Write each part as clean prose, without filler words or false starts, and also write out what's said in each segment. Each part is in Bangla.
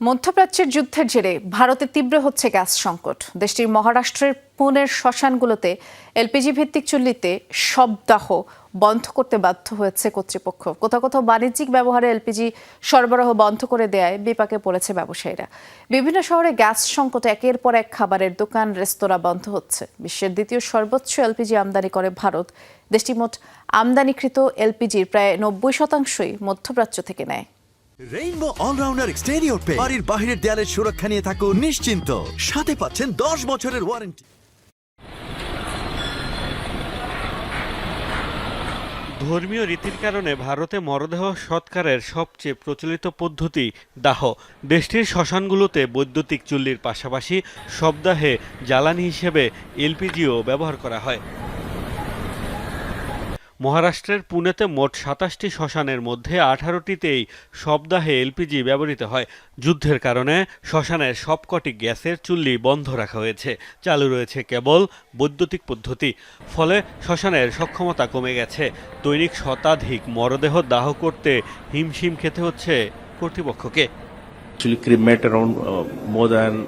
মধ্যপ্রাচ্যের যুদ্ধের জেরে ভারতে তীব্র হচ্ছে গ্যাস সংকট। দেশটির মহারাষ্ট্রের পুনের শ্মশানগুলোতে এলপিজি ভিত্তিক চুল্লিতে শবদাহ বন্ধ করতে বাধ্য হয়েছে কর্তৃপক্ষ। কোথাও কোথাও বাণিজ্যিক ব্যবহারে এলপিজি সরবরাহ বন্ধ করে দেয়ায় বিপাকে পড়েছে ব্যবসায়ীরা। বিভিন্ন শহরে গ্যাস সংকটে একের পর এক খাবারের দোকান, রেস্তোরাঁ বন্ধ হচ্ছে। বিশ্বের দ্বিতীয় সর্বোচ্চ এলপিজি আমদানি করে ভারত। দেশটি মোট আমদানিকৃত এলপিজির প্রায় ৯০% মধ্যপ্রাচ্য থেকে নেয়। রেইনবো অলরাউন্ডার এক্সটেরিয়র পে বাড়ির বাহিরের দেয়ালের সুরক্ষা নিয়ে থাকুন নিশ্চিন্ত, সাথে পাচ্ছেন 10 বছরের ওয়ারেন্টি। ধর্মীয় রীতির কারণে ভারতে মরদেহ সৎকারের সবচেয়ে প্রচলিত পদ্ধতি দাহ। দেশটির শ্মশানগুলোতে বৈদ্যুতিক চুল্লির পাশাপাশি শবদাহে জ্বালানি হিসেবে এলপিজিও ব্যবহার করা হয়। মহারাষ্ট্রের পুনেতে মোট ২৭টি শ্মশানের মধ্যে ১৮টিতেই শবদাহে এলপিজি ব্যবহৃত হয়। যুদ্ধের কারণে শ্মশানের সবকটি গ্যাসের চুল্লি বন্ধ রাখা হয়েছে। চালু রয়েছে কেবল বৈদ্যুতিক পদ্ধতি। ফলে শ্মশানের সক্ষমতা কমে গেছে। দৈনিক শতাধিক মরদেহ দাহ করতে হিমশিম খেতে হচ্ছে কর্তৃপক্ষকে।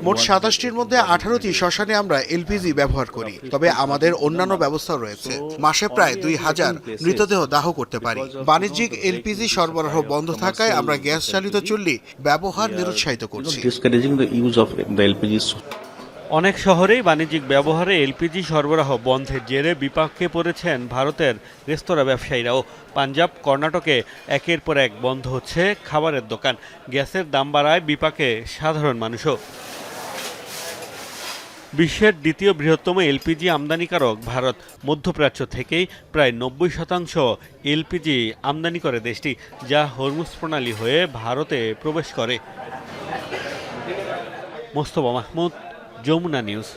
মোট ২৭টির মধ্যে ১৮টি শ্মশানে আমরা এলপিজি ব্যবহার করি, তবে আমাদের অন্যান্য ব্যবস্থাও রয়েছে। মাসে প্রায় ২,০০০ মৃতদেহ দাহ করতে পারি। বাণিজ্যিক এলপিজি সরবরাহ বন্ধ থাকায় আমরা গ্যাস চালিত চুল্লি ব্যবহার নিরুৎসাহিত করছি। অনেক শহরেই বাণিজ্যিক ব্যবহারে এলপিজি সরবরাহ বন্ধের জেরে বিপাকে পড়েছেন ভারতের রেস্তোরাঁ ব্যবসায়ীরাও। পাঞ্জাব, কর্ণাটকে একের পর এক বন্ধ হচ্ছে খাবারের দোকান। গ্যাসের দাম বাড়ায় বিপাকে সাধারণ মানুষও। বিশ্বের দ্বিতীয় বৃহত্তম এলপিজি আমদানিকারক ভারত। মধ্যপ্রাচ্য থেকেই প্রায় ৯০% এলপিজি আমদানি করে দেশটি, যা হরমুজ প্রণালী হয়ে ভারতে প্রবেশ করে। মোস্তফা মাহমুদ, যমুনা নিউজ।